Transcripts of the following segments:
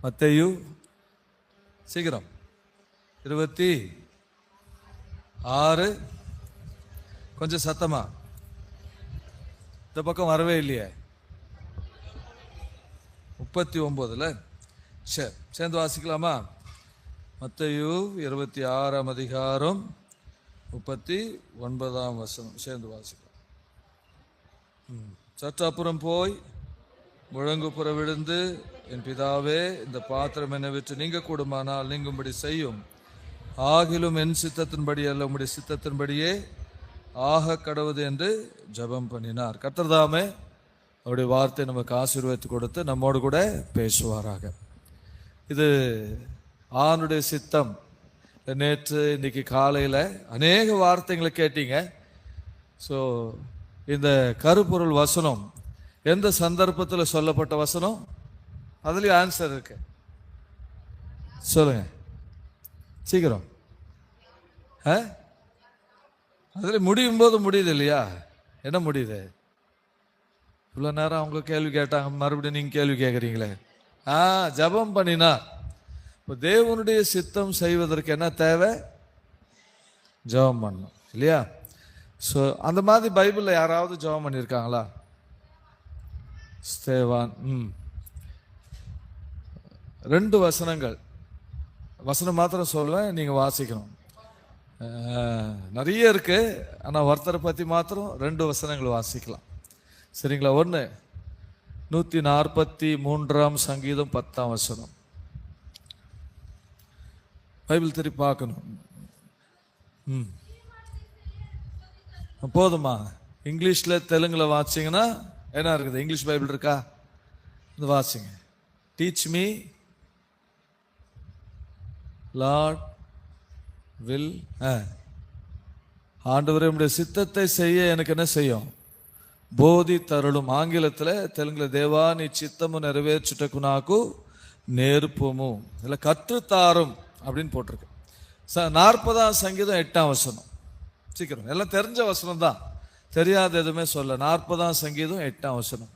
மத்தேயு சீக்கிரம் 26, கொஞ்சம் சத்தமா, இந்த பக்கம் வரவே இல்லையே. 39. சரி, சேர்ந்து வாசிக்கலாமா? மத்தேயு 26ஆம் அதிகாரம் 39ஆம் வசனம் சேர்ந்து வாசிக்கலாம். சற்று அப்புறம் போய் முழங்குப்புற விழுந்து, என் பிதாவே, இந்த பாத்திரம் என்னை விட்டு நீங்க கூடுமானால் நீங்கும்படி செய்யும், ஆகிலும் என் சித்தத்தின்படி அல்ல உம்முடைய சித்தத்தின்படியே ஆக கடவுது என்று ஜெபம் பண்ணினார். கர்த்தர் தாமே அவருடைய வார்த்தை நமக்கு ஆசீர்வதித்து கொடுத்து நம்மோடு கூட பேசுவாராக. இது ஆணுடைய சித்தம். நேற்று இன்னைக்கு காலையில் அநேக வார்த்தைகளை கேட்டீங்க. ஸோ இந்த கருப்பொருள் வசனம் எந்த சந்தர்ப்பத்தில் சொல்லப்பட்ட வசனம்? அதுலயும் ஆன்சர் இருக்கு. சொல்லுங்க சீக்கிரம். அதுல முடியும் போது முடியுது இல்லையா? என்ன முடியுது? இவ்வளோ நேரம் அவங்க கேள்வி கேட்டாங்க, மறுபடியும் நீங்க கேள்வி கேட்குறீங்களே. ஜெபம் பண்ணினார். இப்போ தேவனுடைய சித்தம் செய்வதற்கு என்ன தேவை? ஜெபம் பண்ணணும் இல்லையா? ஸோ அந்த மாதிரி பைபிளில் யாராவது ஜெபம் பண்ணியிருக்காங்களா? ஸ்தேவான் 2 வசனங்கள், வசனம் மாத்திரம் சொல்லுவேன், நீங்கள் வாசிக்கணும். நிறைய இருக்கு, ஆனால் ஒருத்தரை பற்றி மாத்திரம் 2 வசனங்கள் வாசிக்கலாம். சரிங்களா? 1 143ஆம் சங்கீதம் 10ஆம் வசனம். பைபிள் திருப்பி பார்க்கணும். போதுமா? இங்கிலீஷில் தெலுங்கில் வாசிங்கன்னா என்ன இருக்குது? இங்கிலீஷ் பைபிள் இருக்கா? இது வாசிங்க. டீச் மீ லார்ட் வில், ஆண்டவரே உம்முடைய சித்தத்தை செய்ய எனக்கு என்ன செய்யும்? போதி தருளும். ஆங்கிலத்தில் தெலுங்குல தேவா నీ చిత్తము నెరవేర్చుటకు నాకు నేర్పుము, இல்லை கற்றுத்தாரும் அப்படின்னு போட்டிருக்கு. 40ஆம் சங்கீதம் 8ஆம் வசனம். சீக்கிரம், எல்லாம் தெரிஞ்ச வசனம் தான், தெரியாத எதுவுமே சொல்ல. 40ஆம் சங்கீதம் 8ஆம் வசனம்.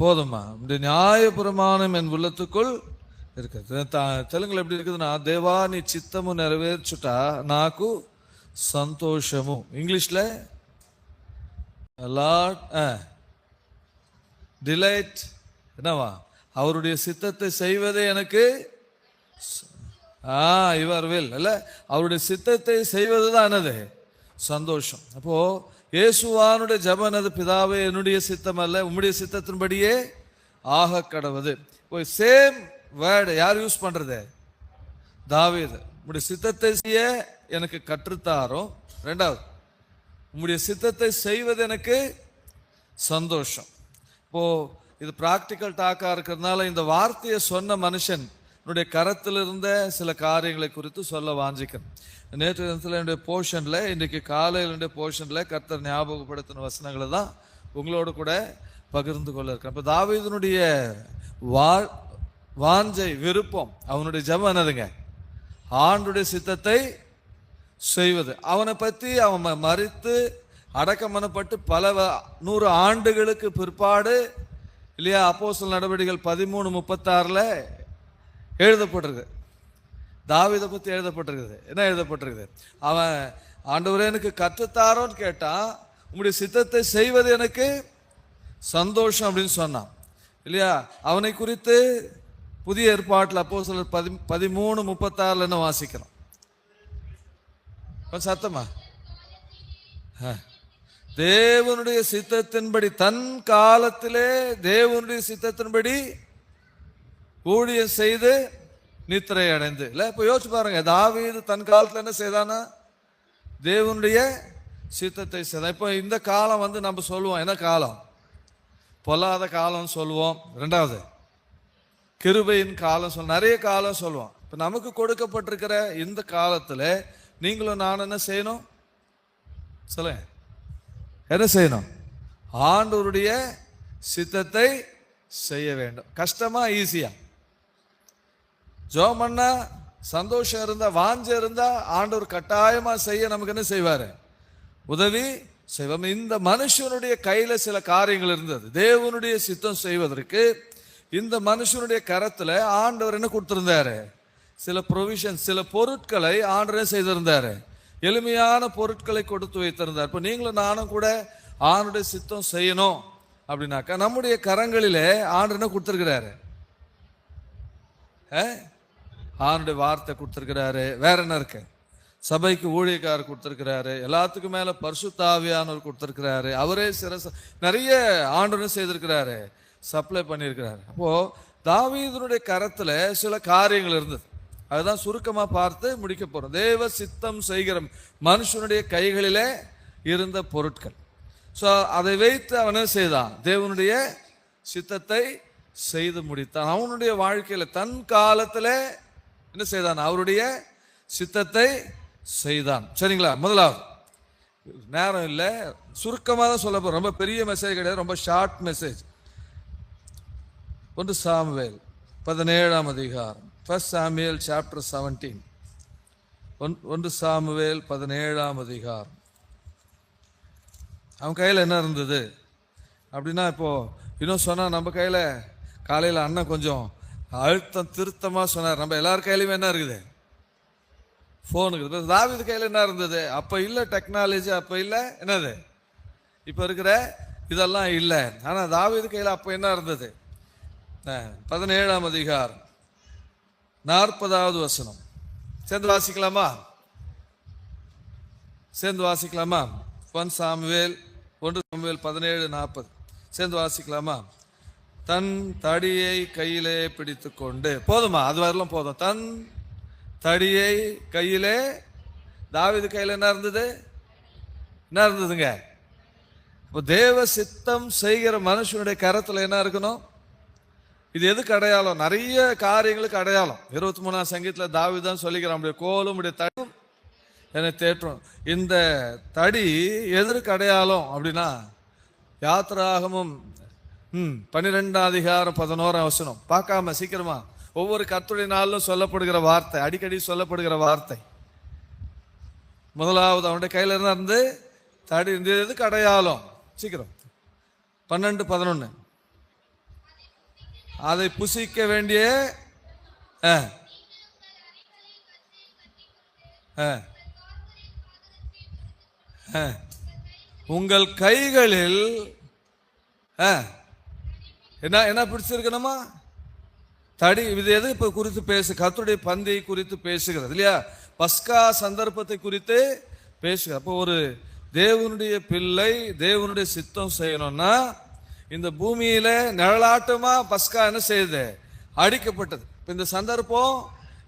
போதுமா? நியாயப்பிரமாணம் என் உள்ளத்துக்குள் இருக்குது. தெலுங்குல எப்படி இருக்குதுன்னா, தேவா నీ చిత్తము నెరవేర్చుట నాకు సంతోషము. இங்கிலீஷ்ல லார்ட் டிலைட், என்னவா? அவருடைய சித்தத்தை செய்வதே எனக்கு இவர் வில், அல்ல அவருடைய சித்தத்தை செய்வது தான் என்னது? சந்தோஷம். அப்போ இயேசுவானுடைய ஜெபம் என்னது? பிதாவே, என்னுடைய சித்தம் அல்ல உம்முடைய சித்தத்தின்படியே ஆக கடவுது. சேம் வேர்டு யார் யூஸ் பண்றது? தாவீது. உம்முடைய சித்தத்தை செய்ய எனக்கு கற்றுத்தாரும். 2வது, உம்முடைய சித்தத்தை செய்வது எனக்கு சந்தோஷம். இப்போ இது பிராக்டிக்கல் டாக்கா இருக்கிறதுனால இந்த வார்த்தையை சொன்ன மனுஷன் கரத்தில் இருந்த சில காரியங்களை குறித்து சொல்ல வாஞ்சிக்கிறேன். நேற்று தினத்தில் என்னுடைய போர்ஷன்ல, இன்றைக்கு காலையில் என்னுடைய போர்ஷன்ல கர்த்தர் ஞாபகப்படுத்தின வசனங்களை தான் உங்களோடு கூட பகிர்ந்து கொள்ள இருக்கேன். இப்போ தாவீதுனுடைய வாஞ்சை, விருப்பம், அவனுடைய ஜெபம் என்னதுங்க? ஆண்டுடைய சித்தத்தை செய்வது. அவனை பற்றி அவன் மரித்து அடக்கம் பண்ணப்பட்டு பல 100 ஆண்டுகளுக்கு பிற்பாடு இல்லையா, அப்போஸ்தலர் நடவடிக்கைகள் 13:36 எழுதப்பட்டிருக்கு. தாவீதை பற்றி எழுதப்பட்டிருக்குது. என்ன எழுதப்பட்டிருக்குது? அவன் ஆண்டவரே எனக்கு கற்றுத்தாரோன்னு கேட்டான், உங்களுடைய சித்தத்தை செய்வது எனக்கு சந்தோஷம் அப்படின்னு சொன்னான் இல்லையா? அவனை குறித்து புதிய ஏற்பாட்டில் அப்போஸ்தலர் 13:36 என்ன வாசிக்கிறோம்? சத்தமா? தேவனுடைய சித்தத்தின்படி, தன் காலத்திலே தேவனுடைய சித்தத்தின்படி ஊழியம் செய்து நித்திரை அடைந்து, இல்ல இப்ப யோசிச்சு பாருங்க, தாவீது தன் காலத்துல என்ன செய்தானா? தேவனுடைய சித்தத்தை செய்தான். இப்போ இந்த காலம் நம்ம சொல்லுவோம், என்ன காலம்? பொல்லாத காலம் சொல்லுவோம். 2வது கிருபையின் காலம் சொல்லுவோம். நிறைய காலம் சொல்லுவோம். இப்ப நமக்கு கொடுக்கப்பட்டிருக்கிற இந்த காலத்துல நீங்களும் நான் என்ன செய்யணும்? சொல்லுங்க, என்ன செய்யணும்? ஆண்டவருடைய சித்தத்தை செய்ய வேண்டும். கஷ்டமா ஈஸியா? ஜெபம் பண்ணா, சந்தோஷம் இருந்தா, வாஞ்ச இருந்தா ஆண்டவர் கட்டாயமா செய்ய நமக்கு என்ன செய்வாரு? உதவி செய்வோம். இந்த மனுஷனுடைய கையில சில காரியங்கள் இருந்தது. தேவனுடைய சித்தம் செய்வதற்கு இந்த மனுஷனுடைய கரத்துல ஆண்டவர் என்ன கொடுத்திருந்தாரு? சில ப்ரொவிஷன், சில பொருட்களை ஆண்டவரே செய்திருந்தாரு. எளிமையான பொருட்களை கொடுத்து வைத்திருந்தார். இப்போ நீங்களும் நானும் கூட ஆண்டுடைய சித்தம் செய்யணும் அப்படின்னாக்கா நம்முடைய கரங்களிலே ஆண்டவர் என்ன கொடுத்திருக்கிறாரு? ஆண்டுடைய வார்த்தை கொடுத்திருக்கிறாரு. வேற என்ன இருக்கு? சபைக்கு ஊழியக்காரர் கொடுத்திருக்கிறாரு. எல்லாத்துக்கும் மேல பரிசுத்த ஆவியானவர் கொடுத்திருக்கிறாரு. அவரே நிறைய ஆண்டவர் செய்திருக்கிறாரு, சப்ளை பண்ணியிருக்கிறாரு. அப்போ தாவீதுனுடைய கரத்துல சில காரியங்கள் இருந்தது. அதுதான் சுருக்கமா பார்த்து முடிக்க போறோம். தேவ சித்தம் செய்கிற மனுஷனுடைய கைகளிலே இருந்த பொருட்கள். ஸோ அதை வைத்து அவன் என்ன செய்தான்? தேவனுடைய சித்தத்தை செய்து முடித்தான். அவனுடைய வாழ்க்கையில தன் காலத்துல என்ன செய்தான்? அவருடைய சித்தத்தை செய்தான். சரிங்களா? முதலாவது, நேரம் இல்லை, சுருக்கமாக தான் சொல்ல போறோம். ரொம்ப பெரிய மெசேஜ் கிடையாது, ரொம்ப ஷார்ட் மெசேஜ். 1 சாமுவேல் 17ஆம் அதிகாரம், 1 Samuel chapter 17. 1 சாமுவேல் 17ஆம் அதிகாரம். அவன் கையில் என்ன இருந்தது அப்படின்னா, இப்போ இன்னும் சொன்னா நம்ம கையில காலையில் அண்ணன் கொஞ்சம் அழுத்தம் திருத்தமா சொன்னார். நம்ம எல்லார் கையிலுமே என்ன இருக்குது? ஃபோன் இருக்குது. தாவீது கையில் என்ன இருந்தது? அப்போ இல்லை டெக்னாலஜி, அப்போ இல்லை என்னது இப்போ இருக்கிற இதெல்லாம் இல்லை. ஆனால் தாவீது கையில் அப்போ என்ன இருந்தது? 17ஆம் அதிகாரம் 40வது வசனம். சேர்ந்து வாசிக்கலாமா? 1 சாமுவேல் 17:40 சேர்ந்து வாசிக்கலாமா? தன் தடியை கையிலே பிடித்து கொண்டு, போதுமா? அது வரலாம் போதும். தன் தடியை கையிலே, தாவீது கையில் என்ன இருந்தது? என்ன இருந்ததுங்க? இப்போ தேவ சித்தம் செய்கிற மனுஷனுடைய கரத்தில் என்ன இருக்கணும்? இது எதுக்கு அடையாளம்? நிறைய காரியங்களுக்கு அடையாளம். 23ஆம் சங்கீதத்தில் தாவீது தான் சொல்லிக்கிறான், உடைய கோலும் உடைய தடியும் என்னை தேற்றும். இந்த தடி எதற்கு அடையாளம் அப்படின்னா, யாத்திராகமும் 12ஆம் அதிகாரம் 11ஆம் வசனம். பார்க்காம சீக்கிரமா, ஒவ்வொரு கர்த்தருடைய நாளிலும் சொல்லப்படுகிற வார்த்தை, அடிக்கடி சொல்லப்படுகிற வார்த்தை. முதலாவது அவனுடைய கையில இருந்து தடி. இந்த எதுக்கு அடையாளம்? சீக்கிரம் 12:11. அதை புசிக்க வேண்டிய உங்கள் கைகளில் என்ன பிடிச்சிருக்கணுமா? தடி. இது எது இப்ப குறித்து பேசு? கர்த்தருடைய பந்தியை குறித்து பேசுகிறது இல்லையா? பஸ்கா சந்தர்ப்பத்தை குறித்து பேசுகிறது. அப்போ ஒரு தேவனுடைய பிள்ளை தேவனுடைய சித்தம் செய்யணும்னா இந்த பூமியில நிழலாட்டமா பஸ்கா என்ன செய்யுது? அடிக்கப்பட்டது. இப்போ இந்த சந்தர்ப்பம்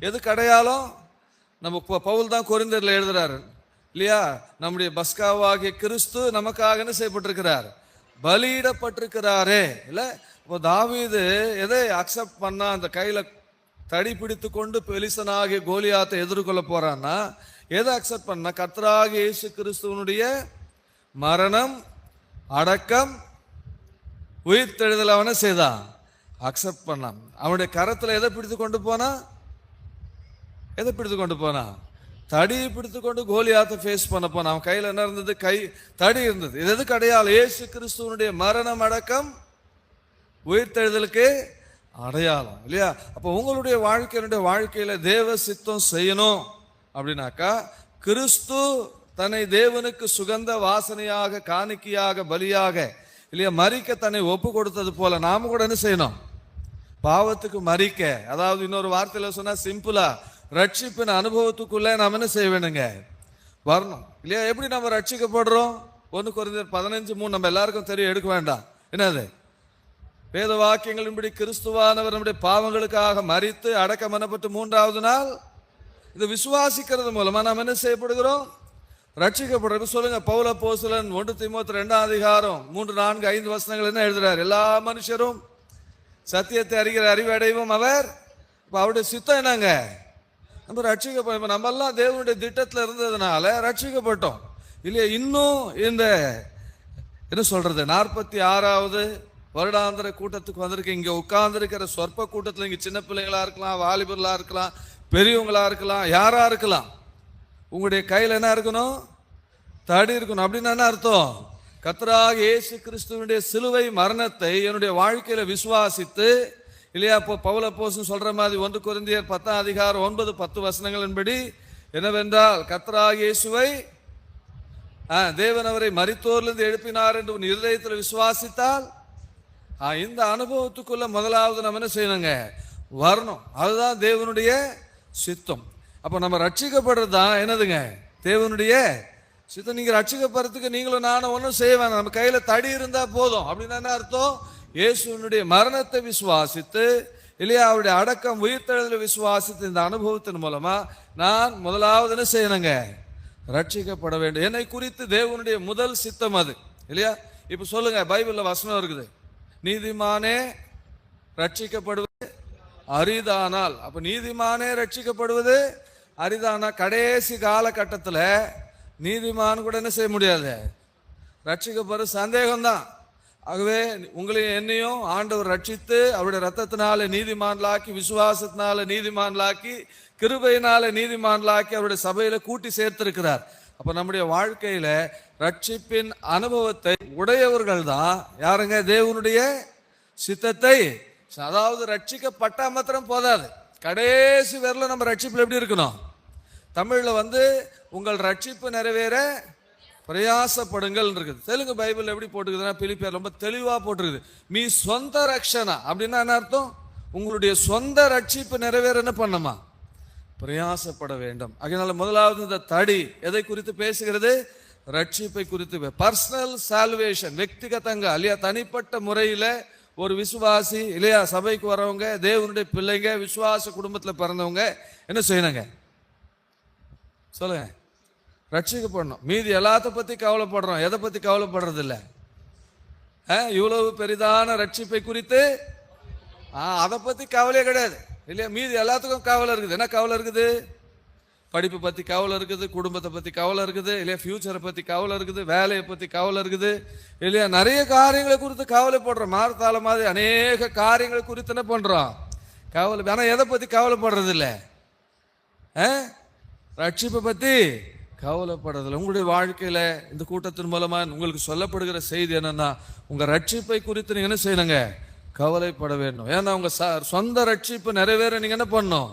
எதுக்கு அடையாளம்? நம்ம பவுல் தான் கொரிந்தியர்ல எழுதுறாரு இல்லையா? நம்முடைய பஸ்காவாகிய கிறிஸ்து நமக்காக என்ன செய்யப்பட்டிருக்கிறார்? பலியிடப்பட்டிருக்கிறாரே இல்ல. இப்போ தாவீது எதை அக்செப்ட் பண்ணா? அந்த கையில தடி பிடித்து கொண்டு பெலிசனாகிய கோலியாத்தை எதிர்கொள்ள போறான்னா எதை அக்செப்ட் பண்ணா? கர்த்தராகிய இயேசு கிறிஸ்துவனுடைய மரணம், அடக்கம், உயிர்த்தெழுதல் அவனை செய்தான், அக்செப்ட் பண்ணான். அவனுடைய கரத்துல எதை பிடித்து கொண்டு போனா? எதை பிடித்து கொண்டு போனா? தடியை பிடித்து கொண்டு கோலியாத்தை ஃபேஸ் பண்ண போனா. அவன் கையில் என்ன இருந்தது? கை தடி இருந்தது. இது எதுக்கு அடையாளம்? இயேசு கிறிஸ்துவனுடைய மரணம், அடக்கம், உயிர்த்தெழுதலுக்கு அடையாளம் இல்லையா? அப்போ உங்களுடைய வாழ்க்கையில தேவ சித்தம் செய்யணும் அப்படின்னாக்கா, கிறிஸ்து தன்னை தேவனுக்கு சுகந்த வாசனையாக, காணிக்கையாக, பலியாக இல்லையா மரிக்க தன்னை ஒப்பு கொடுத்தது போல நாம கூட என்ன செய்யணும்? பாவத்துக்கு மரிக்க. அதாவது இன்னொரு வார்த்தையில சொன்னா சிம்பிளா, ரட்சிப்பின் அனுபவத்துக்குள்ள நாம என்ன செய்ய வேணுங்க? வரணும் இல்லையா? எப்படி நம்ம ரட்சிக்கப்படுறோம்? 1 கொரிந்தியர் 15:3 நம்ம எல்லாருக்கும் தெரியும், எடுக்க வேண்டாம். என்னது? வேத வாக்கியங்களின்படி கிறிஸ்துவானவர் நம்முடைய பாவங்களுக்காக மரித்து அடக்கம் பண்ணப்பட்டு 3வது நாள் இது விசுவாசிக்கிறது மூலமா நாம் என்ன செய்யப்படுகிறோம்? ரட்சிக்கப்படுறது. சொல்லுங்க, பவுல் அப்போஸ்தலன் 1 தீமோத்தேயு 2ஆம் அதிகாரம் 3, 4, 5 வசனங்கள் என்ன எழுதுறாரு? எல்லா மனுஷரும் சத்தியத்தை அறிகிற அறிவு அடைவும் அவர். அவருடைய சித்தம் என்னங்க? நம்ம ரட்சிக்கப்பட்டோம். நம்ம எல்லாம் தேவனுடைய திட்டத்தில் இருந்ததுனால ரட்சிக்கப்பட்டோம் இல்லையா? இன்னும் இந்த என்ன சொல்றது 46வது வருடாந்திர கூட்டத்துக்கு வந்திருக்கு. இங்க உட்கார்ந்துருக்கிற சொற்ப கூட்டத்தில் இங்க சின்ன பிள்ளைகளா இருக்கலாம், வாலிபர்களா இருக்கலாம், பெரியவங்களா இருக்கலாம், யாரா இருக்கலாம். உங்களுடைய கையில் என்ன இருக்கணும்? தடி இருக்கணும். அப்படின்னு என்ன அர்த்தம்? கர்த்தராகிய இயேசு கிறிஸ்துவினுடைய சிலுவை மரணத்தை என்னுடைய வாழ்க்கையில விசுவாசித்து, இல்லையா, இப்போ பவுல் அப்போஸ்தலன் சொல்ற மாதிரி 1 கொரிந்தியர் 10:9-10 என்னவென்றால், கர்த்தராகிய இயேசுவை தேவன் அவரை மரித்தோரிலிருந்து எழுப்பினார் என்று உன் இருதயத்தில் விசுவாசித்தால், இந்த அனுபவத்துக்குள்ள முதலாவது நம்ம என்ன செய்யணுங்க? வரணும். அதுதான் தேவனுடைய சித்தம். அப்ப நம்ம ரட்சிக்கப்படுறது தான் என்னதுங்க? தேவனுடைய சித்தம். நீங்க ரட்சிக்கப்படுறதுக்கு நீங்களும் நானும் ஒன்றும் செய்ய வேணாம். நம்ம கையில தடி இருந்தா போதும். அப்படின்னு என்ன அர்த்தம்? இயேசுனுடைய மரணத்தை விசுவாசித்து, இல்லையா, அவருடைய அடக்கம் உயிர்த்தெழுதலை விசுவாசித்து, இந்த அனுபவத்தின் மூலமா நான் முதலாவது என்ன செய்யணுங்க? ரட்சிக்கப்பட வேண்டும். என்னை குறித்து தேவனுடைய முதல் சித்தம் அது, இல்லையா? இப்ப சொல்லுங்க, பைபிள்ல வசனம் இருக்குது, நீதிமானே ரட்சிக்கப்படுவது அரிதானால். அப்ப நீதிமானே ரட்சிக்கப்படுவது அரிதானா? கடைசி காலகட்டத்தில் நீதிமான் கூட என்ன செய்ய முடியாது, ரட்சிக்கப்படுற சந்தேகம்தான். ஆகவே உங்களையும் என்னையும் ஆண்டவர் ரட்சித்து அவருடைய ரத்தத்தினால நீதிமான்லாக்கி, விசுவாசத்தினால நீதிமான்லாக்கி, கிருபையினால நீதிமான்லாக்கி அவருடைய சபையில கூட்டி சேர்த்திருக்கிறார். அப்ப நம்முடைய வாழ்க்கையில ரட்சிப்பின் அனுபவத்தை உடையவர்கள் தான் யாருங்க? தேவனுடைய சித்தத்தை. அதாவது ரட்சிக்கப்பட்டா மாத்திரம் போதாது, கடைசி வரல நம்ம ரட்சிப்புல எப்படி இருக்கணும்? தமிழ்ல உங்கள் ரட்சிப்பு நிறைவேற பிரயாசப்படுங்கள் இருக்குது. தெலுங்கு பைபிள் எப்படி போட்டுக்குதுன்னா, பிலிப்பியர் ரொம்ப தெளிவா போட்டிருக்குது, மீ சொந்த ரட்சணா. அப்படின்னா என்ன அர்த்தம்? உங்களுடைய சொந்த ரட்சிப்பு நிறைவேற என்ன பண்ணமா? பிரயாசப்பட வேண்டும். அதனால முதலாவது இந்த தடி எதை குறித்து பேசுகிறது? ரட்சிப்பை குறித்து. பர்சனல் சால்வேஷன், వ్యక్తిగతంగా, இல்லையா, தனிப்பட்ட முறையில ஒரு விசுவாசி, இல்லையா, சபைக்கு வரவங்க, தேவனுடைய பிள்ளைங்க, விசுவாச குடும்பத்தில் பிறந்தவங்க என்ன செய்யணுங்க? சொல்லுங்க. ரட்சிக்கப்படணும். மீதி எல்லாத்த பத்தி கவலைப்படுறோம், எதை பத்தி கவலைப்படுறது இல்லை. இவ்வளவு பெரிதான ரட்சிப்பை குறித்து அதை பத்தி கவலையே கிடையாது, இல்லையா? மீதி எல்லாத்துக்கும் கவலை இருக்குது. என்ன கவலை இருக்குது? படிப்பு பத்தி கவலை இருக்குது, குடும்பத்தை பத்தி கவலை இருக்குது, இல்லையா, ஃபியூச்சரை பத்தி கவலை இருக்குது, வேலையை பத்தி கவலை இருக்குது, இல்லையா, நிறைய காரியங்களை குறித்து கவலைப்படுறோம். மார்த்தால மாதிரி அநேக காரியங்களை குறித்து என்ன பண்றோம்? கவலை. ஆனா எதை பத்தி கவலைப்படுறது இல்லை? ரட்சிப்பை பத்தி கவலைப்படுறதில்லை. உங்களுடைய வாழ்க்கையில இந்த கூட்டத்தின் மூலமா உங்களுக்கு சொல்லப்படுகிற செய்தி என்னன்னா, உங்க ரட்சிப்பை குறித்து நீங்க என்ன செய்யணுங்க? கவலைப்பட வேண்டும். ஏன்னா உங்க சொந்த ரட்சிப்பு நிறைவேற நீங்க என்ன பண்ணணும்?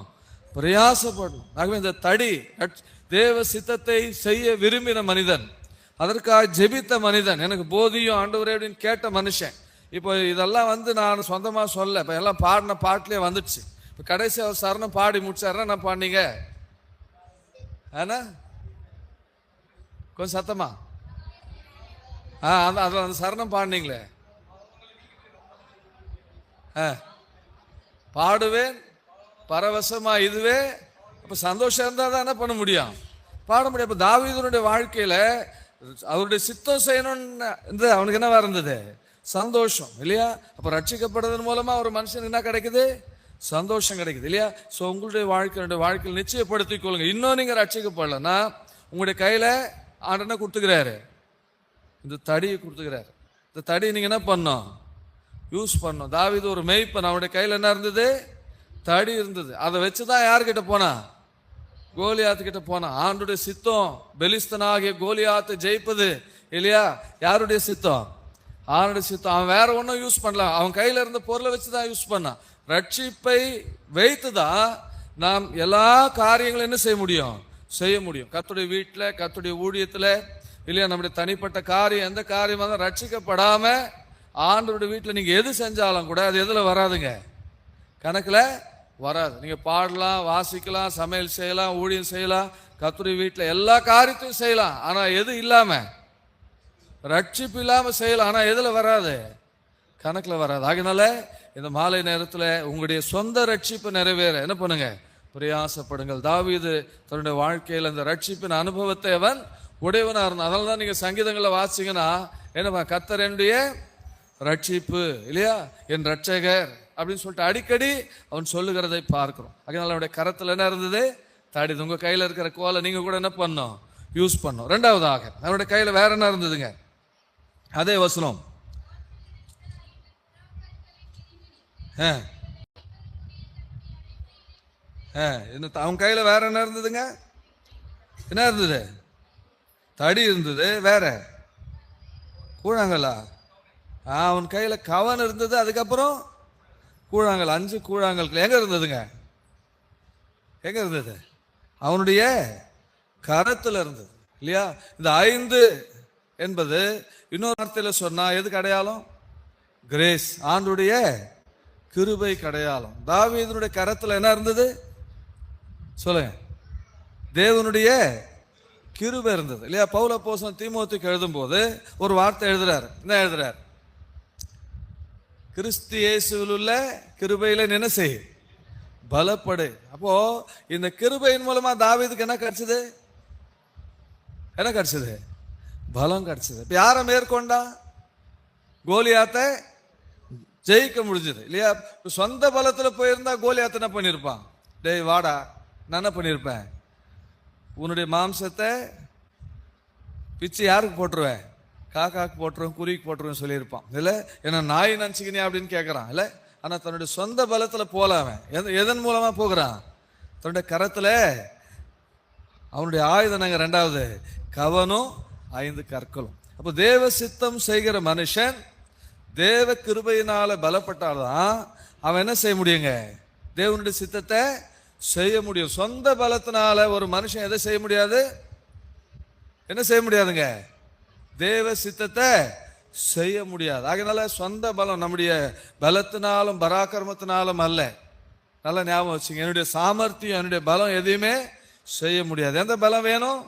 பிரயாசப்படணும். ஆகவே இந்த தடி தேவ சித்தத்தை செய்ய விரும்பின மனிதன், அதற்காக ஜெபித்த மனிதன், எனக்கு போதியும் ஆண்டவரே அப்படின்னு கேட்ட மனுஷன். இப்போ இதெல்லாம் நான் சொந்தமா சொல்ல, இப்போ எல்லாம் பாடின பாட்டிலே வந்துடுச்சு. இப்போ கடைசி அவர் சரணம் பாடி முடிச்சாருன்னா என்ன பாடினீங்க? ஆனா கொஞ்சம் சத்தமா அதில் அந்த சரணம் பாடினீங்களே, பாடுவேன் பரவசமா இதுவே. அப்ப சந்தோஷம் இருந்தா தான் என்ன பண்ண முடியும்? பாட முடியும். அப்ப தாவீதுனுடைய வாழ்க்கையில அவருடைய சித்தம் செய்யணும்னு அவனுக்கு என்னவா இருந்தது? சந்தோஷம், இல்லையா? அப்ப ரட்சிக்கப்படுறதன் மூலமா ஒரு மனுஷனுக்கு என்ன கிடைக்குது? சந்தோஷம் கிடைக்குது, இல்லையா? ஸோ உங்களுடைய வாழ்க்கையில் நிச்சயப்படுத்திக் கொள்ளுங்க. இன்னும் நீங்க ரட்சிக்கப்படலன்னா உங்களுடைய கையில ஆண்டனை கொடுத்துக்கிறாரு, இந்த தடியை கொடுத்துக்கிறாரு. இந்த தடியை நீங்க என்ன பண்ணணும்? யூஸ் பண்ணணும். தாவீது ஒரு மேய்ப்பன், அவனுடைய கையில் என்ன இருந்தது? தடி இருந்தது. அதை வச்சுதான் யாருக்கிட்ட போனா? கோலியாத்து கிட்ட போனா. ஆண்டுடைய சித்தம் பெலிஸ்தனாகிய கோலியாத்தை ஜெயிப்பது, இல்லையா? யாருடைய சித்தம்? ஆண்டுடைய சித்தம். அவன் வேற ஒன்றும் யூஸ் பண்ணலாம், அவன் கையில இருந்த பொருளை வச்சுதான் யூஸ் பண்ணான். ரட்சிப்பை வைத்துதான் நாம் எல்லா காரியங்களும் என்ன செய்ய முடியும்? செய்ய முடியும். கர்த்தருடைய வீட்டில், கர்த்தருடைய ஊழியத்தில், இல்லையா, நம்முடைய தனிப்பட்ட காரியம், எந்த காரியமாக தான் ரட்சிக்கப்படாம ஆண்டவருடைய வீட்டில் நீங்க எது செஞ்சாலும் கூட அது எதுல வராதுங்க? கணக்குல வராது. நீங்க பாடலாம், வாசிக்கலாம், சமையல் செய்யலாம், ஊழியம் செய்யலாம், கர்த்தருடைய வீட்டில் எல்லா காரியத்தையும் செய்யலாம். ஆனா எது இல்லாம? ரட்சிப்பு இல்லாம செய்யலாம். ஆனா எதுல வராது? கணக்குல வராது. அதனால இந்த மாலை நேரத்துல உங்களுடைய சொந்த ரட்சிப்பு நிறைவேற என்ன பண்ணுங்க? பிரயாசப்படுங்கள். தாவீது தன்னுடைய வாழ்க்கையில் அந்த ரட்சிப்பின் அனுபவத்தை அவன் உடையவனா இருந்தான். அதனால தான் நீங்க சங்கீதங்களை வாசிங்கன்னா என்ன, கர்த்தர் என்னுடைய ரட்சிப்பு, இல்லையா, என் ரட்சகர் அப்படின்னு சொல்லிட்டு அடிக்கடி அவன் சொல்லுகிறதை பார்க்கிறோம். அதனால அவனுடைய கரத்துல என்ன இருந்தது? தடி. உங்க கையில இருக்கிற கோலை நீங்க கூட என்ன பண்ணும்? யூஸ் பண்ணும். ரெண்டாவதாக அவனுடைய கையில வேற என்ன இருந்ததுங்க? அதே வசனம். அவன் கையில வேற என்ன இருந்ததுங்க? என்ன இருந்தது? தடி இருந்தது, வேற கூழாங்கல்லா, அவன் கையில கவன் இருந்தது, அதுக்கப்புறம் கூழாங்கல், 5 கூழாங்கல் எங்க இருந்ததுங்க? எங்க இருந்தது? அவனுடைய கரத்துல இருந்தது இல்லையா? இந்த 5 என்பது இன்னொரு வார்த்தையில சொன்னா எதுக்கு அடையாளம்? கிரேஸ், ஆண்டுடைய கிருபை அடையாளம். தாவீதுனுடைய கரத்துல என்ன இருந்தது சொல்லுங்க? தேவனுடைய கிருபை இருந்தது இல்லையா? பவுல் அப்போஸ்தலன் தீமோத்தேயுக்கு எழுதும் போது ஒரு வார்த்தை எழுதுறார். என்ன எழுதுறார்? கிறிஸ்து இயேசுவில் உள்ள கிருபையில என்ன செய், பலப்படு. அப்போ இந்த கிருபையின் மூலமா தாவீதுக்கு என்ன கிடைச்சது? என்ன கிடைச்சது? பலம் கிடைச்சது. இப்ப யாரை மேற்கொண்டா கோலியாத்தை ஜெயிக்க முடிஞ்சது இல்லையா? சொந்த பலத்துல போயிருந்தா கோலியாத்தை என்ன பண்ணிருப்பான்? டேய் வாடா, நான் என்ன பண்ணிருப்பேன்? உன்னுடைய மாம்சத்தை பிச்சு யாருக்கு போட்டுருவேன்? காக்காக்கு போட்டுருவேன், குருவிக்கு போட்டுருவேன் சொல்லியிருப்பான் இல்ல? ஏன்னா நாய் நினச்சிக்கினியா அப்படின்னு கேட்கறான் இல்ல? ஆனா தன்னுடைய சொந்த பலத்துல போலாம எதன் மூலமா போகிறான்? தன்னுடைய கரத்துல அவனுடைய ஆயுதம் 2வது கவனும் 5 கற்களும். அப்போ தேவ சித்தம் செய்கிற மனுஷன் தேவ கிருபையினால பலப்பட்டால்தான் அவன் என்ன செய்ய முடியுங்க? தேவனுடைய சித்தத்தை செய்ய முடியும். சொந்த பலத்தினால ஒரு மனுஷன் எதை செய்ய முடியாது? என்ன செய்ய முடியாதுங்க? தேவ சித்தத்தை செய்ய முடியாது. அதனால சொந்த பலம் நம்முடைய பலத்தினாலும் பராக்கிரமத்தினாலும் அல்ல. நல்லா ஞாபகம் வச்சுங்க, என்னுடைய சாமர்த்தியம் என்னுடைய பலம் எதையுமே செய்ய முடியாது. எந்த பலம் வேணும்?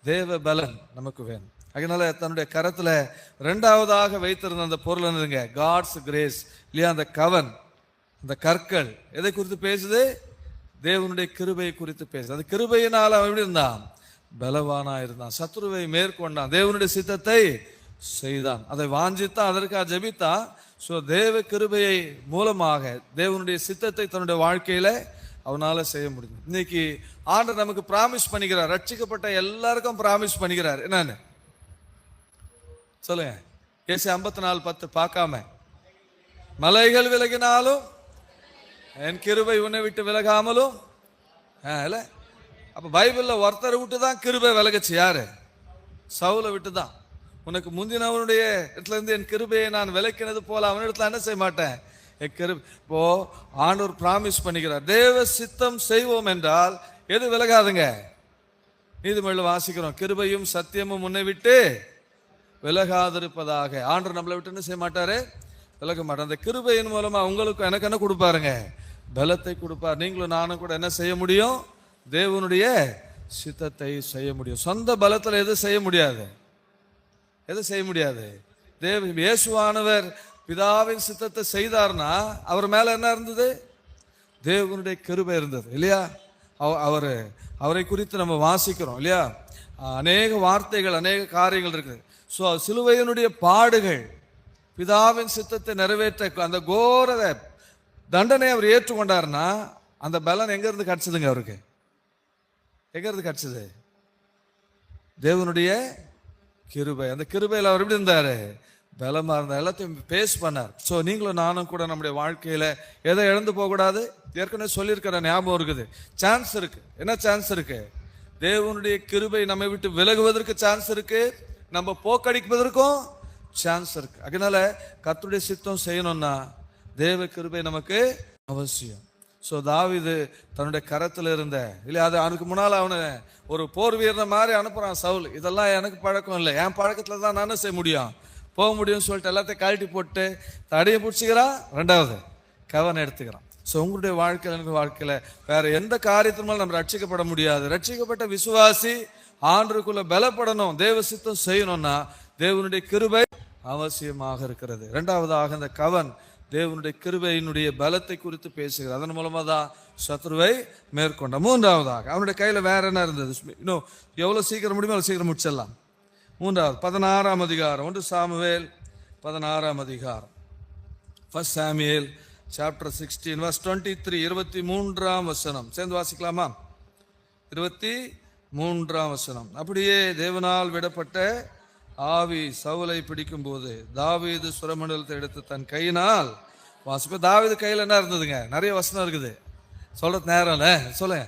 தேவ பலன் நமக்கு வேணும். அதனால தன்னுடைய கரத்துல 2வதாக வைத்திருந்த அந்த பொருள் என்னதுங்க? காட்ஸ் கிரேஸ் இல்லையா? அந்த கவன், அந்த கற்கள் எதை குறித்து பேசுது? தேவனுடைய கிருபை குறித்து பேசுது. அந்த கிருபையினால் அவன் எப்படி இருந்தான்? பலவானா இருந்தான், சத்துருவை மேற்கொண்டான், தேவனுடைய சித்தத்தை செய்தான், அதை வாஞ்சித்தான், அதற்காக ஜெபித்தான். ஸோ தேவ கிருபையை மூலமாக தேவனுடைய சித்தத்தை தன்னுடைய வாழ்க்கையில அவனால செய்ய முடியும். இன்னைக்கு ஆண்டவர் நமக்கு பிராமிஸ் பண்ணிக்கிறார், ரட்சிக்கப்பட்ட எல்லாருக்கும் பிராமிஸ் பண்ணிக்கிறார். என்னன்னு சொல்லுங்க? ஏசாயா 54:10 பார்க்காம, மலைகள் விலகினாலும் என் கிருபை உன்னை விட்டு விலகாமலும் இல்ல. அப்ப பைபிள்ல ஒருத்தரை விட்டு தான் கிருபை விலகுச்சு. யாரு? சவுலை விட்டு தான். உனக்கு முந்தினவனுடைய இடத்துல இருந்து என் கிருபையை நான் விலக்கினது போல அவனிடத்துல என்ன செய்ய மாட்டேன்? இப்போ ஆண்டவர் பிராமிஸ் பண்ணிக்கிறார், தேவ சித்தம் செய்வோம் என்றால் எது விலகாதுங்க? நீதிமொழியில் வாசிக்கிறோம், கிருபையும் சத்தியமும் உன்னை விட்டு விலகாதிருப்பதாக. ஆண்டவர் நம்மளை விட்டு என்ன செய்ய மாட்டாரு? விலக மாட்டார். அந்த கிருபையின் மூலமா உங்களுக்கும் எனக்கு என்ன கொடுப்பாருங்க? பலத்தை கொடுப்பார். நீங்களும் நானும் கூட என்ன செய்ய முடியும்? தேவனுடைய சித்தத்தை செய்ய முடியும். சொந்த பலத்துல எது செய்ய முடியாது? எது செய்ய முடியாது? இயேசுவானவர் பிதாவின் சித்தத்தை செய்தார்னா அவர் மேல என்ன இருந்தது? தேவனுடைய கிருபை இருந்தது இல்லையா? அவரை குறித்து நம்ம வாசிக்கிறோம் இல்லையா? அநேக வார்த்தைகள், அநேக காரியங்கள் இருக்குது. ஸோ சிலுவையினுடைய பாடுகள், பிதாவின் சித்தத்தை நிறைவேற்ற அந்த கோர தண்டனை அவர் ஏற்றுக்கொண்டார்னா அந்த பலன் எங்க இருந்து கிடைச்சதுங்க? அவருக்கு எங்க இருந்து கிடைச்சது? தேவனுடைய கிருபை. அந்த கிருபையில் அவர் எப்படி இருந்தாரு? பலமா இருந்தார், எல்லாத்தையும் பேஸ் பண்ணார். ஸோ நீங்களும் நானும் கூட நம்முடைய வாழ்க்கையில எதை இழந்து போகக்கூடாது. ஏற்கனவே சொல்லியிருக்கிற ஞாபகம் இருக்குது. சான்ஸ் இருக்கு. என்ன சான்ஸ் இருக்கு? தேவனுடைய கிருபை நம்மை விட்டு விலகுவதற்கு சான்ஸ் இருக்கு, நம்ம போக்கடிப்பதற்கும் சான்ஸ் இருக்கு. அதனால கர்த்தருடைய சித்தம் செய்யணும்னா தேவ கிருபை நமக்கு அவசியம். ஸோ தாவீது தன்னுடைய கரத்தில் இருந்த இல்லை, அது அவனுக்கு முன்னால் அவனை ஒரு போர் வீரனை மாதிரி அனுப்புறான் சவுல். இதெல்லாம் எனக்கு பழக்கம் இல்லை, என் பழக்கத்தில் தான் நானும் செய்ய முடியும், போக முடியும்னு சொல்லிட்டு எல்லாத்தையும் கழட்டி போட்டு தடியை பிடிச்சிக்கிறான், 2வது கவனை எடுத்துக்கிறான். ஸோ உங்களுடைய வாழ்க்கையில், எனக்கு வாழ்க்கையில் வேற எந்த காரியத்தின் மேலும் நம்ம ரட்சிக்கப்பட முடியாது. ரட்சிக்கப்பட்ட விசுவாசி ஆண்டவருக்குள்ள பலப்படணும், தேவ சித்தம் செய்யணும்னா தேவனுடைய கிருபை அவசியமாக இருக்கிறது. 2வதாக இந்த கவன் தேவனுடைய கிருபையினுடைய பலத்தை குறித்து பேசுகிறது. அதன் மூலமா தான் சத்ருவை மேற்கொண்ட. 3வதாக அவனுடைய கையில வேற என்ன இருந்தது? இன்னும் எவ்வளவு சீக்கிரம் முடியுமோ அவ்வளவு சீக்கிரம் முடிச்சிடலாம். 3வது 16ஆம் அதிகாரம், 1 சாமுவேல் 16ஆம் அதிகாரம், 1 சாமுவேல் சாப்டர் 16 verse 23, 23ஆம் வசனம் சேர்ந்து வாசிக்கலாமா? 23ஆம் வசனம். அப்படியே தேவனால் விடப்பட்ட ஆவி சவுலை பிடிக்கும் போது தாவீது சுரமண்டலத்தை எடுத்து தன் கையினால் வாசிப்ப. தாவீது கையில் என்ன இருந்ததுங்க? நிறைய வசனம் இருக்குது, சொல்றது நேரம் இல்ல. சொல்லுங்க,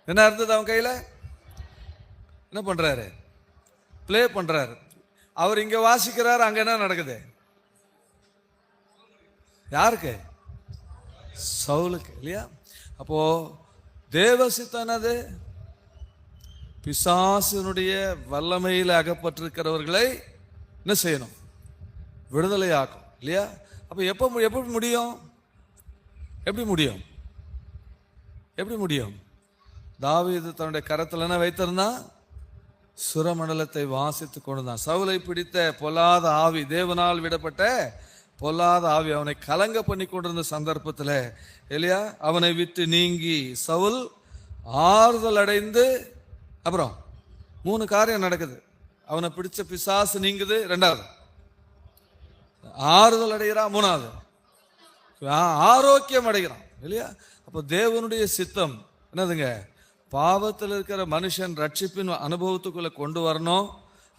என்ன இருந்தது அவன் கையில? என்ன பண்றாரு? ப்ளே பண்றாரு. அவர் இங்க வாசிக்கிறாரு, அங்க என்ன நடக்குது? யாருக்கு? சவுலுக்கு, இல்லையா? அப்போ தேவ சித்தம் என்னது? பிசாசினுடைய வல்லமையில் அகப்பட்டிருக்கிறவர்களை என்ன செய்யணும்? விடுதலையாக்கும், இல்லையா? அப்ப எப்படி முடியும்? எப்படி முடியும்? எப்படி முடியும்? தாவீது தன்னுடைய கரத்தில் என்ன வைத்திருந்தான்? சுரமண்டலத்தை வாசித்து கொண்டுதான். சவுலை பிடித்த பொல்லாத ஆவி, தேவனால் விடப்பட்ட பொல்லாத ஆவி அவனை கலங்க பண்ணி கொண்டிருந்த சந்தர்ப்பத்தில் இல்லையா, அவனை விட்டு நீங்கி சவுல் ஆறுதல் அடைந்து, அப்புறம் 3 காரியம் நடக்குது. அவனை பிடிச்ச பிசாசு நீங்குது, 2வது ஆறுதல் அடைகிறான், 3வது ஆரோக்கியம் அடைகிறான், இல்லையா? அப்போ தேவனுடைய சித்தம் என்னதுங்க? பாவத்தில் இருக்கிற மனுஷன் ரட்சிப்பின் அனுபவத்துக்குள்ள கொண்டு வரணும்.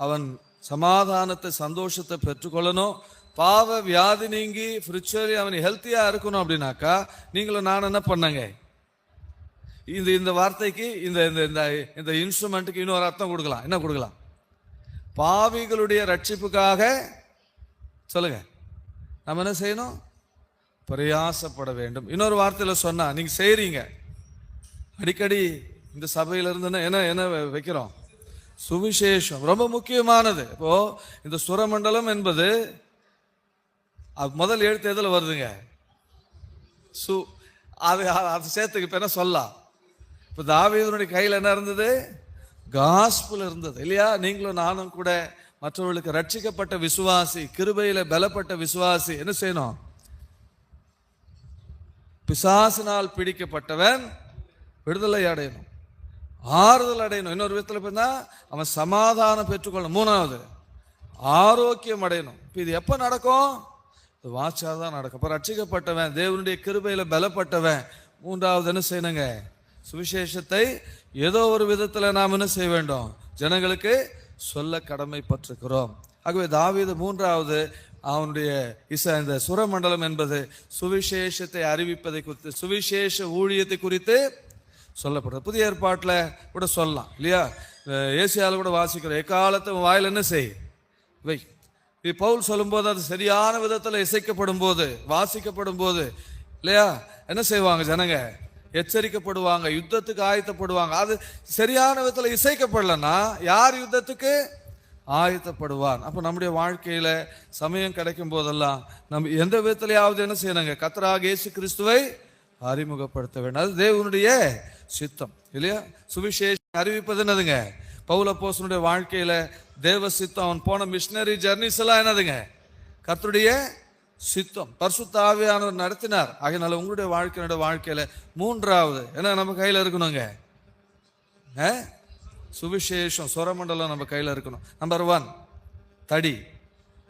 அவன் சமாதானத்தை, சந்தோஷத்தை பெற்றுக்கொள்ளணும். பாவ வியாதி நீங்கி ஸ்பிரிச்சுவலி அவன் ஹெல்த்தியா இருக்கணும். அப்படின்னாக்கா நீங்களும் நான் என்ன பண்ணங்க? இந்த வார்த்தைக்கு இந்த இன்ஸ்ட்ருமெண்ட்டுக்கு இன்னொரு அர்த்தம் கொடுக்கலாம். என்ன கொடுக்கலாம்? பாவிகளுடைய ரட்சிப்புக்காக சொல்லுங்க, நம்ம என்ன செய்யணும்? பிரயாசப்பட வேண்டும். இன்னொரு வார்த்தையில சொன்னா, நீங்க செய்றீங்க அடிக்கடி இந்த சபையில இருந்து என்ன வைக்கிறோம்? சுவிசேஷம் ரொம்ப முக்கியமானது. இப்போ இந்த சுரமண்டலம் என்பது முதல் எழுத்து எதுல வருதுங்க? அது சேர்த்துக்கு இப்ப என்ன சொல்லலாம்? இப்ப தாவீதுனுடைய கையில் என்ன இருந்தது? காஸ்பல் இருந்தது, இல்லையா? நீங்களும் நானும் கூட மற்றவர்களுக்கு ரட்சிக்கப்பட்ட விசுவாசி, கிருபையில பலப்பட்ட விசுவாசி என்ன செய்யணும்? பிசாசினால் பிடிக்கப்பட்டவன் விடுதலை அடையணும், ஆறுதல் அடையணும். இன்னொரு விதத்தில் பார்த்தா அவன் சமாதானம் பெற்றுக்கொள்ளணும். 3வது ஆரோக்கியம் அடையணும். இப்போ இது எப்போ நடக்கும்? இது வாச்சாதான் நடக்கும். இப்போ ரட்சிக்கப்பட்டவன், தேவனுடைய கிருபையில பலப்பட்டவன் 3வது என்ன செய்யணுங்க? சுவிசேஷத்தை ஏதோ ஒரு விதத்தில் நாம் என்ன செய்ய வேண்டும்? ஜனங்களுக்கு சொல்ல கடமைப்பட்டிருக்கிறோம். ஆகவே தாவீது 3வது அவனுடைய இந்த சுரமண்டலம் என்பது சுவிசேஷத்தை அறிவிப்பதை குறித்து, சுவிசேஷ ஊழியத்தை குறித்து சொல்லப்படுறது. புதிய ஏற்பாட்டில் கூட சொல்லலாம், இல்லையா? ஏசியாவில் கூட வாசிக்கிறோம், எக்காலத்து வாயில் என்ன செய் வை. பவுல் சொல்லும்போது அது சரியான விதத்தில் இசைக்கப்படும் போது, வாசிக்கப்படும் போது, இல்லையா, என்ன செய்வாங்க? ஜனங்க எச்சரிக்கப்படுவாங்க, யுத்தத்துக்கு ஆயத்தப்படுவாங்க. அது சரியான விதத்தில் இசைக்கப்படலன்னா யார் யுத்தத்துக்கு ஆயத்தப்படுவான்? அப்போ நம்முடைய வாழ்க்கையில சமயம் கிடைக்கும் போதெல்லாம் நம்ம எந்த விதத்திலேயாவது என்ன செய்யணுங்க? கர்த்தராகிய இயேசு கிறிஸ்துவை அறிமுகப்படுத்த வேண்டும். அது தேவனுடைய சித்தம், இல்லையா? சுவிசேஷம் அறிவிப்பது என்னதுங்க? பவுல் அப்போஸ்தலனுடைய வாழ்க்கையில தேவ சித்தம். அவன் போன மிஷனரி ஜர்னிஸ் எல்லாம் என்னதுங்க? கர்த்தருடைய சித்தம். பரிசுத்த ஆவியானவர் நடத்தினார். ஆகையினால உங்களுடைய வாழ்க்கையில 3வது என்ன நம்ம கையில இருக்கணுங்க? சுவிசேஷம், சுரமண்டலம் நம்ம கையில் இருக்கணும். நம்பர் 1 தடி,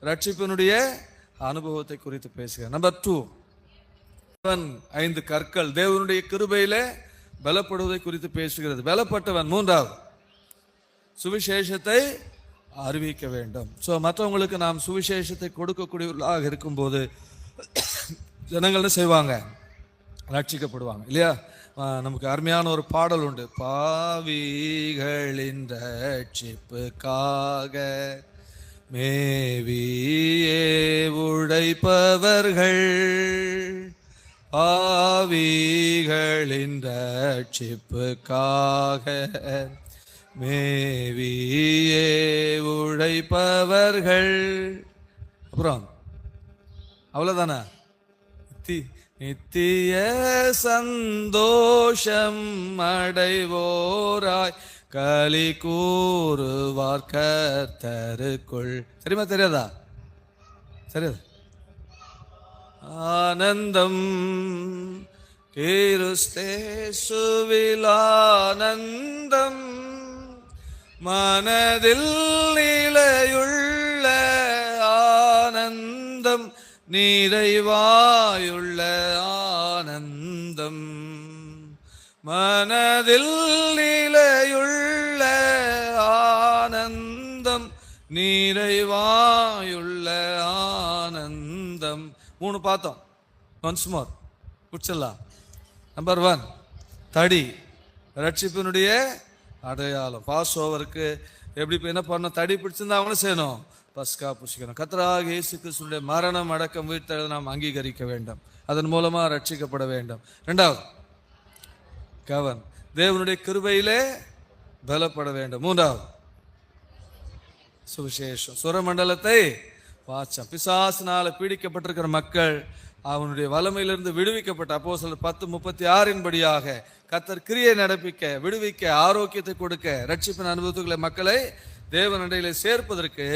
ரட்சிப்பினுடைய அனுபவத்தை குறித்து பேசுகிறேன். நம்பர் 2 5 கற்கள், தேவனுடைய கிருபையில பலப்படுவதை குறித்து பேசுகிறது. பலப்பட்டவன் 3வது சுவிசேஷத்தை அறிவிக்க வேண்டும். ஸோ மற்றவங்களுக்கு நாம் சுவிசேஷத்தை கொடுக்கக்கூடியவர்களாக இருக்கும்போது ஜனங்கள் என்ன செய்வாங்க? ரட்சிக்கப்படுவாங்க, இல்லையா? நமக்கு அருமையான ஒரு பாடல் உண்டு. பாவிகளின் ரட்சிப்புக்காக மேவியே உழைப்பவர்கள், பாவிகளின் ரட்சிப்புக்காக மேவியே உழைப்பவர்கள். அப்புறம் அவ்வளவுதானே? நித்திய சந்தோஷம் அடைவோராய் களி கூறுவார் கர்த்தருக்குள். தெரியுமா? தெரியாதா? சரியா? ஆனந்தம் கிறிஸ்தேசுவில் ஆனந்தம், மனதில் நிலையுள்ள ஆனந்தம், நிறைவாயுள்ள ஆனந்தம், மனதில் நிலையுள்ள ஆனந்தம், நிறைவாயுள்ள ஆனந்தம். 3 பார்த்தோம். Once more குடிச்சிடலாம். நம்பர் 1 தடி, ரட்சிப்பினுடைய அடையாளம். பாஸ் ஓவருக்கு எப்படி என்ன பண்ணணும்? தடி பிடிச்சிருந்தா அவங்களும் செய்யணும், பஸ்கா புசிக்கணும். கர்த்தராகிய இயேசு கிறிஸ்துவினுடைய மரணம், அடக்கம், உயிர்த்தெழுதலை நாம் அங்கீகரிக்க வேண்டும். அதன் மூலமா ரட்சிக்கப்பட வேண்டும். இரண்டாவது கவன், தேவனுடைய கிருபையிலே பலப்பட வேண்டும். மூன்றாவது சுவிசேஷம், சுரமண்டலத்தை வாச்சம். பிசாசினால பீடிக்கப்பட்டிருக்கிற மக்கள் அவனுடைய வல்லமையிலிருந்து விடுவிக்கப்பட்ட அப்போஸ்தலர் 10:36 படியாக கர்த்தர் கிரியை நடப்பிக்க, விடுவிக்க, ஆரோக்கியத்தை கொடுக்க, ரட்சிப்பின் அனுபவத்துக்குள்ள மக்களை தேவனண்டையிலே சேர்ப்பதற்கு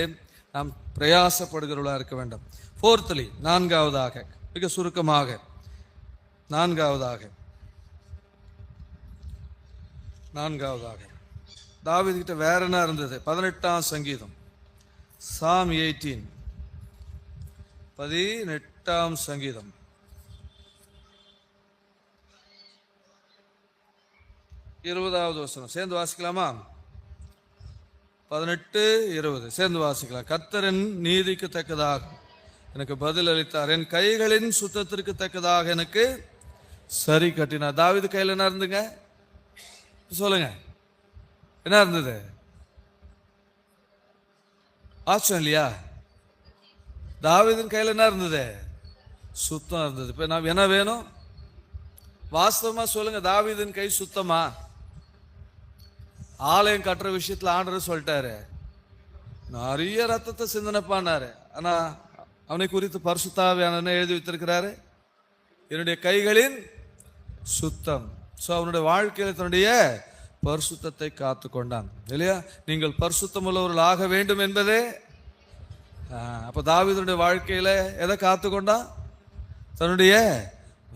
நாம் பிரயாசப்படுகிறவர்களாக இருக்க வேண்டும். ஃபோர்த்லி, நான்காவதாக, மிக சுருக்கமாக, நான்காவதாக தாவீது கிட்ட வேற என்ன இருந்தது? 18ஆம் சங்கீதம், Psalm 18, 18ஆம் சங்கீதம், 20வது வசனம் சேர்ந்து வாசிக்கலாமா? 18-20 சேர்ந்து வாசிக்கலாம். கர்த்தரின் நீதிக்கு தக்கதாக எனக்கு பதில் அளித்தார், என் கைகளின் சுத்தத்திற்கு தக்கதாக எனக்கு சரி கட்டினார். தாவீது கையில் என்ன இருந்துங்க? சொல்லுங்க, என்ன இருந்தது? ஆச்சரியம் இல்லையா? தாவீதின் கையில் என்ன இருந்தது? சுத்தம் இருந்தது. இப்ப நான் என்ன வேணும்? வாஸ்தவமா சொல்லுங்க, தாவீதின் கை சுத்தமா? ஆலயம் கட்டுற விஷயத்துல ஆண்டவர் சொல்லிட்டாரு, நிறைய ரத்தத்தை சிந்தனை பண்ணாரு. ஆனா அவனை குறித்து பரிசுத்தாவியானவர் எழுதி வைத்திருக்கிறாரு, என்னுடைய கைகளின் சுத்தம். ஸோ அவனுடைய வாழ்க்கையில் தன்னுடைய பரிசுத்தத்தை காத்து கொண்டான் இல்லையா? நீங்கள் பரிசுத்தம் உள்ளவர்கள் ஆக வேண்டும் என்பதே. அப்போ தாவீதுடைய வாழ்க்கையில எதை காத்து கொண்டான்? தன்னுடைய,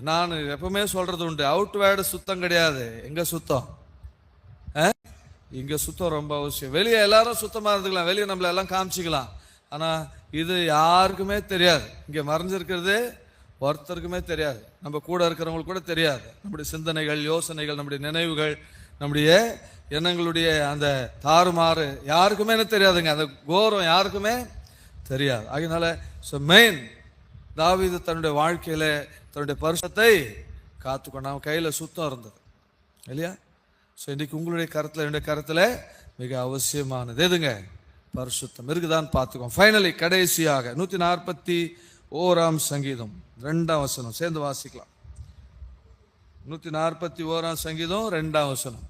நான் எப்பவுமே சொல்றது உண்டு, அவுட்வேர்டு சுத்தம் கிடையாது. எங்க சுத்தம்? இங்க சுத்தம் ரொம்ப அவசியம். வெளியே எல்லாரும் சுத்தமா இருந்துக்கலாம், வெளியே நம்மள எல்லாம் காமிச்சிக்கலாம், ஆனா இது யாருக்குமே தெரியாது. இங்க மறைஞ்சிருக்கிறது ஒருத்தருக்குமே தெரியாது, நம்ம கூட இருக்கிறவங்களுக்கு கூட தெரியாது. நம்முடைய சிந்தனைகள், யோசனைகள், நம்முடைய நினைவுகள், நம்முடைய எண்ணங்களுடைய அந்த தாறுமாறு யாருக்குமே என்ன தெரியாதுங்க. அந்த கோரம் யாருக்குமே தெரியாது. அதனால மெயின் தாவீது தன்னுடைய வாழ்க்கையில தன்னுடைய பரிசுத்தத்தை காத்துக்கொண்டு அவன் கையில சுத்தம் இருந்தது இல்லையா? ஸோ இன்னைக்கு உங்களுடைய கருத்துல, என்னுடைய கருத்துல மிக அவசியமானது எதுங்க? பரிசுத்தம் இருக்குதான்னு பார்த்துக்கோங்க. ஃபைனலி, கடைசியாக 141ஆம் சங்கீதம் 2ஆம் வசனம் சேர்ந்து வாசிக்கலாம். 141ஆம் சங்கீதம் 2ஆம் வசனம்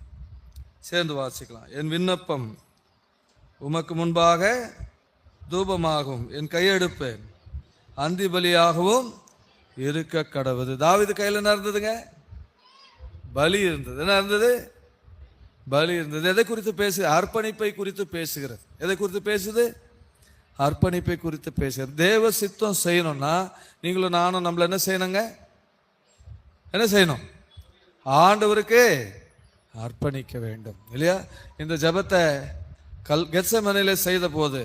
சேர்ந்து வாசிக்கலாம். என் விண்ணப்பம் உமக்கு முன்பாக தூபமாகும், என் கையெடுப்பு அந்தி பலியாகவும் இருக்க கடவுது. தாவீது கையில் என்ன இருந்ததுங்க? பலி இருந்தது. என்ன இருந்தது? பலி இருந்தது. எதை குறித்து பேசு? அர்ப்பணிப்பை குறித்து பேசுகிறது. எதை குறித்து பேசுது? அர்ப்பணிப்பை குறித்து பேசுகிறது. தேவ சித்தம் செய்யணும்னா நீங்களும் நானும் நம்மள என்ன செய்யணுங்க? என்ன செய்யணும்? ஆண்டவருக்கு அர்ப்பணிக்க வேண்டும் இல்லையா? இந்த ஜெபத்தை கெத்செமனேல செய்த போது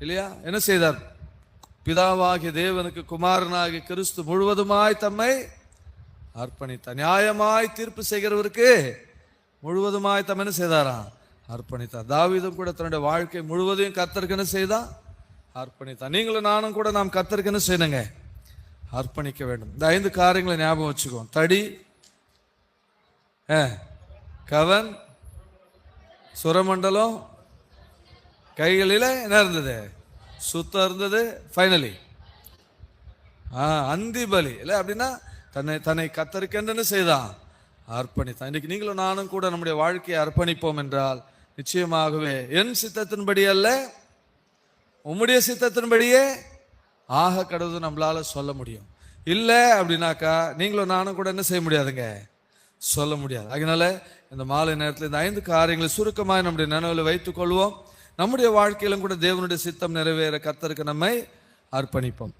இல்லையா என்ன செய்தார்? பிதாவாகிய தேவனுக்கு குமாரனாகிய கிறிஸ்து முழுவதுமாய் தம்மை அர்ப்பணித்தார். நியாயமாய் தீர்ப்பு செய்கிறவருக்கு முழுவதுமாய் தம்மை என்ன செய்தாராம்? அர்ப்பணித்தார். தாவீதும் கூட தன்னுடைய வாழ்க்கை முழுவதையும் கர்த்தருக்கு என்ன செய்தான்? அர்ப்பணித்தார். நீங்களும் நானும் கூட நாம் கர்த்தருக்கு என்ன செய்யணுங்க? அர்ப்பணிக்க வேண்டும். இந்த 5 காரியங்களை ஞாபகம் வச்சுக்கோம். தடி, கவன், சுரமண்டலம், கைகளில என்ன இருந்தது? சுத்தம் இருந்தது. ஃபைனலி அந்தி பலி இல்லை அப்படின்னா தன்னை கர்த்தருக்கு செய்தான்? அர்ப்பணித்தான். இன்னைக்கு நீங்களும் நானும் கூட நம்முடைய வாழ்க்கையை அர்ப்பணிப்போம் என்றால் நிச்சயமாகவே என் சித்தத்தின்படி அல்ல, உம்முடைய சித்தத்தின்படியே ஆக கடவுது நம்மளால சொல்ல முடியும். இல்லை அப்படின்னாக்கா நீங்களும் நானும் கூட என்ன செய்ய முடியாதுங்க? சொல்ல முடியாது. அதனால இந்த மாலை நேரத்தில் இந்த 5 காரியங்களை சுருக்கமாக நம்முடைய நினைவில் வைத்துக் கொள்வோம். நம்முடைய வாழ்க்கையிலும் கூட தேவனுடைய சித்தம் நிறைவேற கர்த்தருக்கு நம்மை அர்ப்பணிப்போம்.